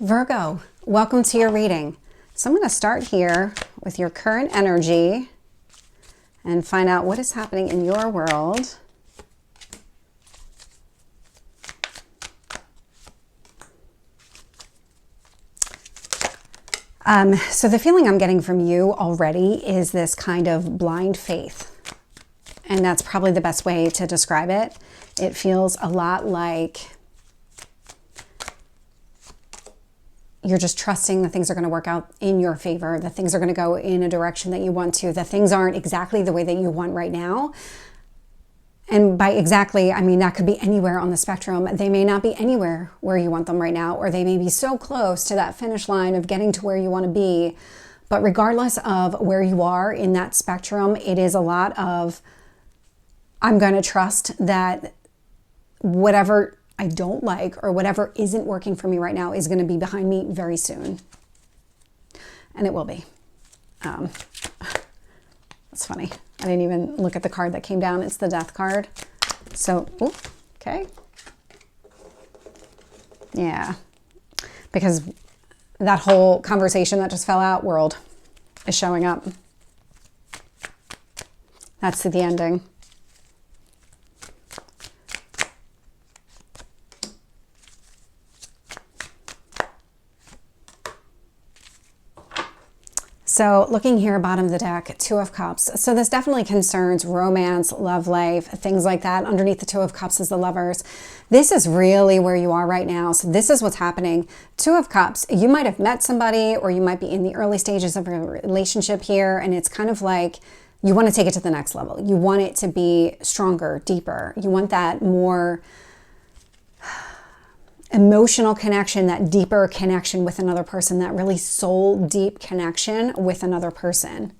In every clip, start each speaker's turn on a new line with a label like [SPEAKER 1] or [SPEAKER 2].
[SPEAKER 1] Virgo, welcome to your reading. So I'm going to start here with your current energy and find out what is happening in your world. So the feeling I'm getting from you already is this kind of blind faith. And that's probably the best way to describe it. It feels a lot like you're just trusting that things are going to work out in your favor, that things are going to go in a direction that you want to, that things aren't exactly the way that you want right now. And by exactly, I mean, that could be anywhere on the spectrum. They may not be anywhere where you want them right now, or they may be so close to that finish line of getting to where you want to be. But regardless of where you are in that spectrum, it is a lot of, I'm going to trust that whatever I don't like or whatever isn't working for me right now is going to be behind me very soon. And it will be. That's funny. I didn't even look at the card that came down. It's the Death card. So, ooh, okay. Yeah. Because that whole conversation that just fell out, world, is showing up. That's the ending. So looking here, bottom of the deck, Two of Cups. So this definitely concerns romance, love life, things like that. Underneath the Two of Cups is the Lovers. This is really where you are right now. So this is what's happening. Two of Cups, you might have met somebody or you might be in the early stages of a relationship here. And it's kind of like you want to take it to the next level. You want it to be stronger, deeper. You want that more emotional connection, that deeper connection with another person, that really soul deep connection with another person.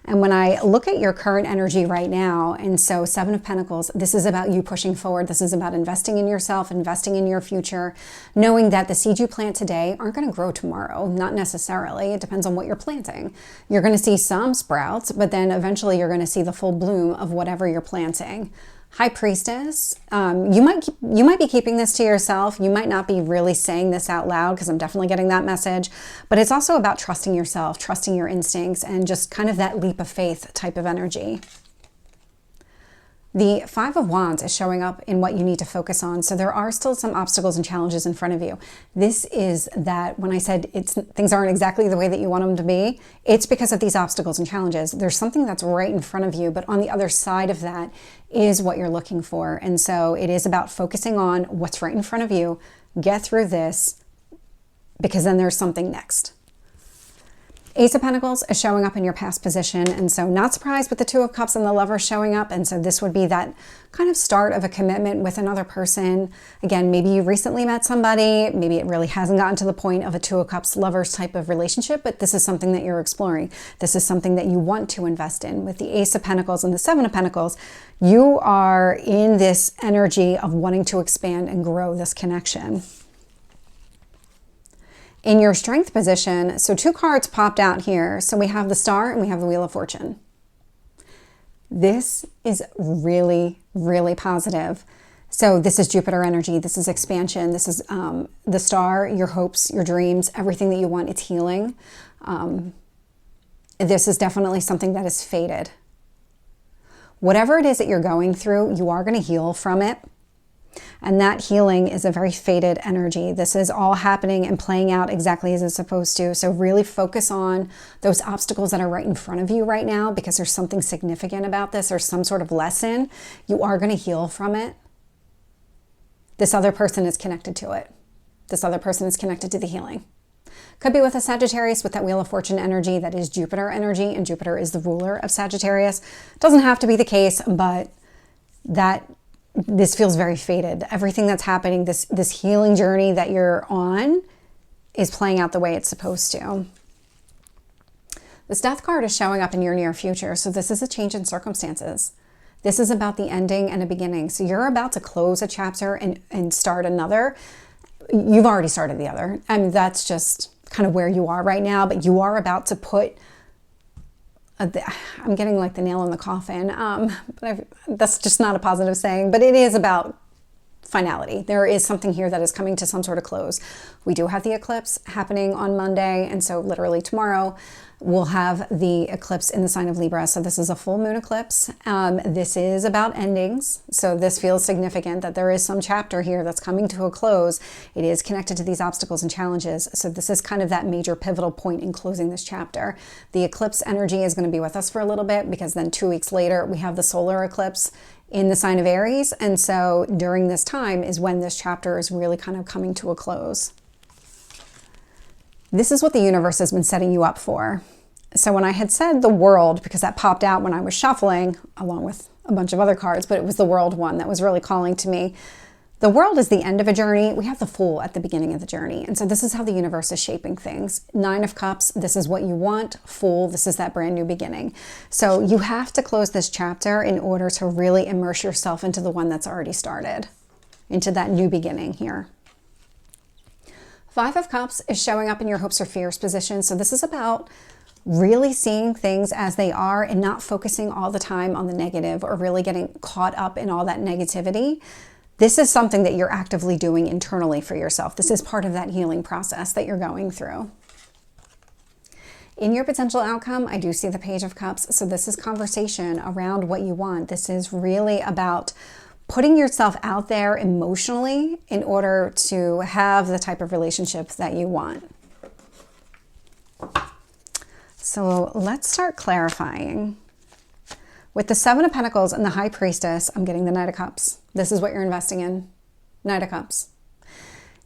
[SPEAKER 1] And when I look at your current energy right now, and so Seven of Pentacles, this is about you pushing forward. This is about investing in yourself, investing in your future, knowing that the seeds you plant today aren't going to grow tomorrow. Not necessarily. It depends on what you're planting. You're going to see some sprouts, but then eventually you're going to see the full bloom of whatever you're planting. High Priestess, you might be keeping this to yourself. You might not be really saying this out loud because I'm definitely getting that message. But it's also about trusting yourself, trusting your instincts, and just kind of that leap of faith type of energy. The Five of Wands is showing up in what you need to focus on. So there are still some obstacles and challenges in front of you. This is that when I said things aren't exactly the way that you want them to be, it's because of these obstacles and challenges. There's something that's right in front of you, but on the other side of that is what you're looking for. And so it is about focusing on what's right in front of you. Get through this, because then there's something next. Ace of Pentacles is showing up in your past position. And so not surprised with the Two of Cups and the Lover showing up. And so this would be that kind of start of a commitment with another person. Again, maybe you recently met somebody. Maybe it really hasn't gotten to the point of a Two of Cups Lovers type of relationship, but this is something that you're exploring. This is something that you want to invest in. With the Ace of Pentacles and the Seven of Pentacles, you are in this energy of wanting to expand and grow this connection. In your Strength position, so two cards popped out here. So we have the Star and we have the Wheel of Fortune. This is really, really positive. So this is Jupiter energy. This is expansion. This is the Star, your hopes, your dreams, everything that you want. It's healing. This is definitely something that is fated. Whatever it is that you're going through, you are going to heal from it. And that healing is a very fated energy. This is all happening and playing out exactly as it's supposed to. So really focus on those obstacles that are right in front of you right now, because there's something significant about this. There's some sort of lesson. You are going to heal from it. This other person is connected to it. This other person is connected to the healing. Could be with a Sagittarius with that Wheel of Fortune energy. That is Jupiter energy, and Jupiter is the ruler of Sagittarius. Doesn't have to be the case, but this feels very fated. Everything that's happening, this healing journey that you're on is playing out the way it's supposed to. This Death card is showing up in your near future. So this is a change in circumstances. This is about the ending and a beginning. So you're about to close a chapter and start another. You've already started the other. I mean, that's just kind of where you are right now, but you are about to put I'm getting like the nail in the coffin, but that's just not a positive saying, but it is about finality. There is something here that is coming to some sort of close. We do have the eclipse happening on Monday, and so literally tomorrow we'll have the eclipse in the sign of Libra. So this is a full moon eclipse. This is about endings. So this feels significant that there is some chapter here that's coming to a close. It is connected to these obstacles and challenges. So this is kind of that major pivotal point in closing this chapter. The eclipse energy is going to be with us for a little bit, because then 2 weeks later we have the solar eclipse in the sign of Aries. And so during this time is when this chapter is really kind of coming to a close. This is what the universe has been setting you up for. So when I had said the world, because that popped out when I was shuffling along with a bunch of other cards, but it was the world one that was really calling to me. The world is the end of a journey. We have the Fool at the beginning of the journey. And so this is how the universe is shaping things. 9 of Cups, this is what you want. Fool, this is that brand new beginning. So you have to close this chapter in order to really immerse yourself into the one that's already started, into that new beginning here. 5 of Cups is showing up in your hopes or fears position. So this is about really seeing things as they are and not focusing all the time on the negative or really getting caught up in all that negativity. This is something that you're actively doing internally for yourself. This is part of that healing process that you're going through. In your potential outcome, I do see the Page of Cups. So this is conversation around what you want. This is really about putting yourself out there emotionally in order to have the type of relationship that you want. So let's start clarifying. With the 7 of Pentacles and the High Priestess, I'm getting the Knight of Cups. This is what you're investing in. Knight of Cups.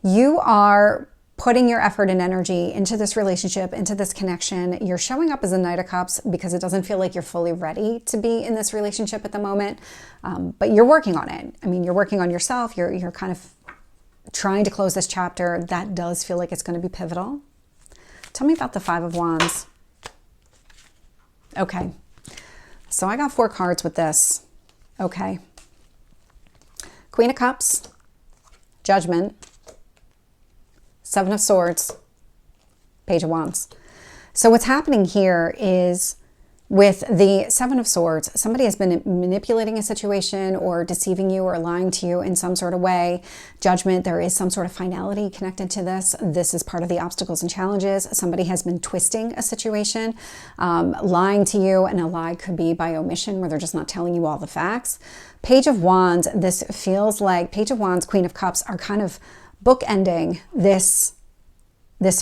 [SPEAKER 1] You are putting your effort and energy into this relationship, into this connection. You're showing up as a Knight of Cups because it doesn't feel like you're fully ready to be in this relationship at the moment. But you're working on it. I mean, you're working on yourself. You're kind of trying to close this chapter. That does feel like it's going to be pivotal. Tell me about the 5 of Wands. Okay. So I got 4 cards with this. Okay. Queen of Cups, Judgment, 7 of Swords, Page of Wands. So what's happening here is with the 7 of Swords, somebody has been manipulating a situation or deceiving you or lying to you in some sort of way. Judgment, there is some sort of finality connected to this. This is part of the obstacles and challenges. Somebody has been twisting a situation, lying to you, and a lie could be by omission where they're just not telling you all the facts. Page of Wands, this feels like Page of Wands, Queen of Cups are kind of bookending this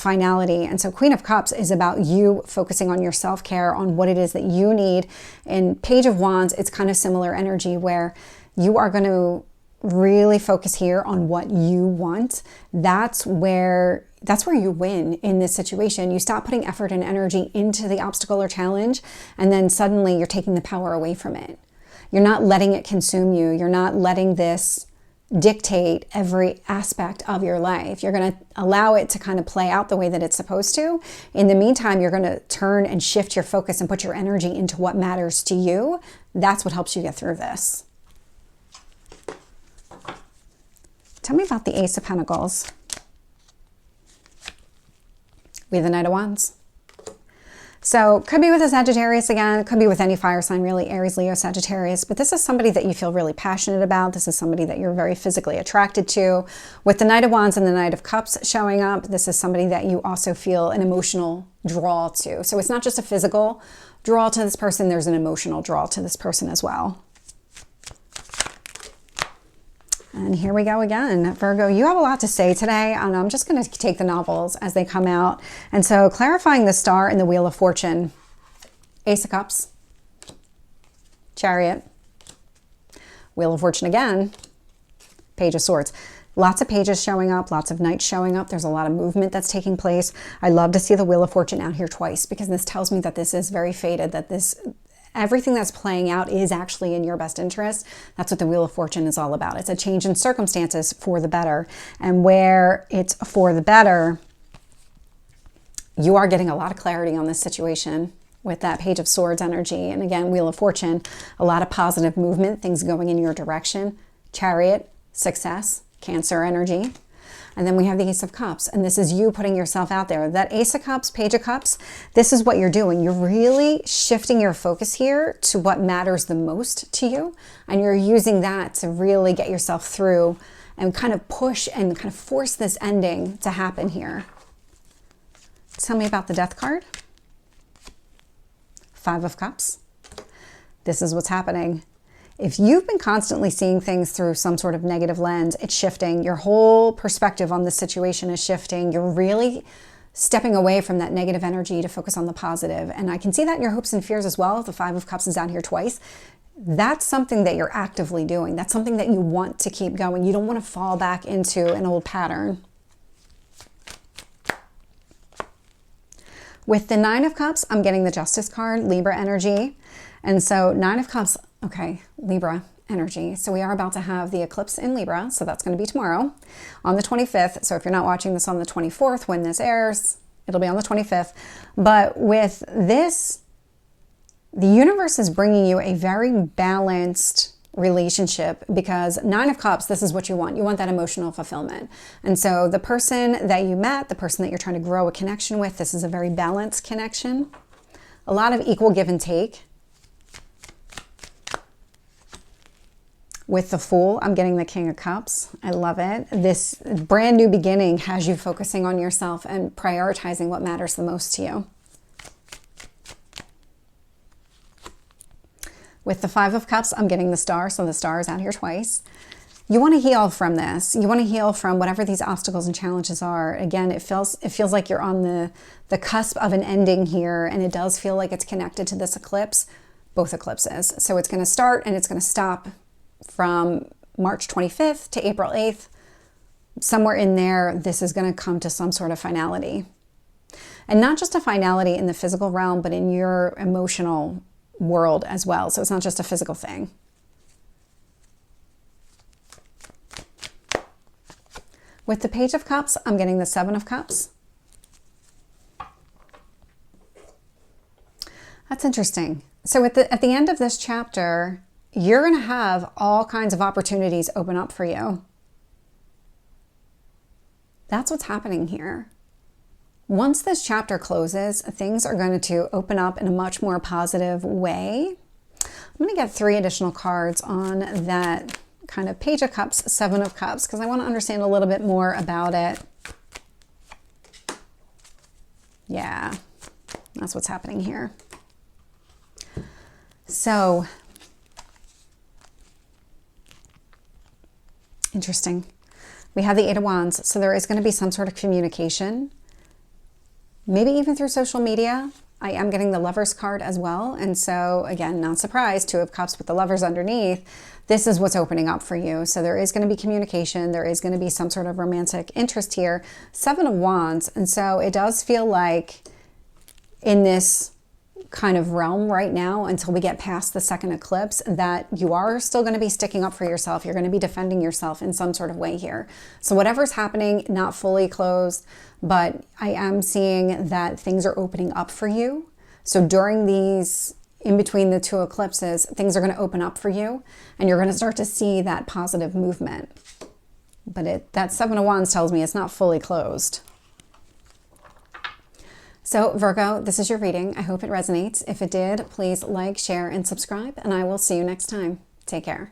[SPEAKER 1] finality. And so Queen of Cups is about you focusing on your self-care, on what it is that you need. And Page of Wands, it's kind of similar energy where you are going to really focus here on what you want. That's where you win in this situation. You stop putting effort and energy into the obstacle or challenge, and then suddenly you're taking the power away from it. You're not letting it consume you. You're not letting this dictate every aspect of your life. You're going to allow it to kind of play out the way that it's supposed to. In the meantime, you're going to turn and shift your focus and put your energy into what matters to you. That's what helps you get through this. Tell me about the Ace of Pentacles. We have the Knight of Wands. So could be with a Sagittarius again, could be with any fire sign really, Aries, Leo, Sagittarius, but this is somebody that you feel really passionate about. This is somebody that you're very physically attracted to. With the Knight of Wands and the Knight of Cups showing up, this is somebody that you also feel an emotional draw to. So it's not just a physical draw to this person, there's an emotional draw to this person as well. And here we go again. Virgo, you have a lot to say today, and I'm just going to take the novels as they come out. And so clarifying the Star and the Wheel of Fortune. Ace of Cups, Chariot, Wheel of Fortune again, Page of Swords. Lots of pages showing up, lots of knights showing up. There's a lot of movement that's taking place. I love to see the Wheel of Fortune out here twice because this tells me that this is very fated, that everything that's playing out is actually in your best interest. That's what the Wheel of Fortune is all about. It's a change in circumstances for the better. And where it's for the better, you are getting a lot of clarity on this situation with that Page of Swords energy. And again, Wheel of Fortune, a lot of positive movement, things going in your direction. Chariot, success, Cancer energy. And then we have the Ace of Cups, and this is you putting yourself out there. That Ace of Cups, Page of Cups, this is what you're doing. You're really shifting your focus here to what matters the most to you, and you're using that to really get yourself through and kind of push and kind of force this ending to happen here. Tell me about the Death card. Five of Cups. This is what's happening. If you've been constantly seeing things through some sort of negative lens, it's shifting. Your whole perspective on the situation is shifting. You're really stepping away from that negative energy to focus on the positive. And I can see that in your hopes and fears as well. The Five of Cups is out here twice. That's something that you're actively doing. That's something that you want to keep going. You don't want to fall back into an old pattern. With the Nine of Cups, I'm getting the Justice card, Libra energy. And so Nine of Cups, okay, Libra energy. So we are about to have the eclipse in Libra. So that's going to be tomorrow on the 25th. So if you're not watching this on the 24th, when this airs, it'll be on the 25th. But with this, the universe is bringing you a very balanced relationship, because Nine of Cups, this is what you want. You want that emotional fulfillment. And so the person that you met, the person that you're trying to grow a connection with, this is a very balanced connection. A lot of equal give and take. With the Fool, I'm getting the King of Cups. I love it. This brand new beginning has you focusing on yourself and prioritizing what matters the most to you. With the Five of Cups, I'm getting the Star. So the Star is out here twice. You want to heal from this. You want to heal from whatever these obstacles and challenges are. Again, it feels like you're on the cusp of an ending here, and it does feel like it's connected to this eclipse, both eclipses. So it's going to start and it's going to stop from March 25th to April 8th. Somewhere in there, this is going to come to some sort of finality. And not just a finality in the physical realm, but in your emotional world as well. So it's not just a physical thing. With the Page of Cups, I'm getting the Seven of Cups. That's interesting. So at the end of this chapter, you're going to have all kinds of opportunities open up for you. That's what's happening here. Once this chapter closes, things are going to open up in a much more positive way. I'm going to get 3 additional cards on that kind of Page of Cups, Seven of Cups, because I want to understand a little bit more about it. Yeah, that's what's happening here. So, interesting. We have the Eight of Wands, so there is going to be some sort of communication. Maybe even through social media. I am getting the Lovers card as well. And so again, not surprised, Two of Cups with the Lovers underneath. This is what's opening up for you. So there is going to be communication. There is going to be some sort of romantic interest here. Seven of Wands. And so it does feel like in this kind of realm right now, until we get past the second eclipse, that you are still going to be sticking up for yourself. You're going to be defending yourself in some sort of way here. So whatever's happening, not fully closed, but I am seeing that things are opening up for you. So during these, in between the 2 eclipses, things are going to open up for you, and you're going to start to see that positive movement. But that Seven of Wands tells me it's not fully closed. So Virgo, this is your reading. I hope it resonates. If it did, please like, share, and subscribe, and I will see you next time. Take care.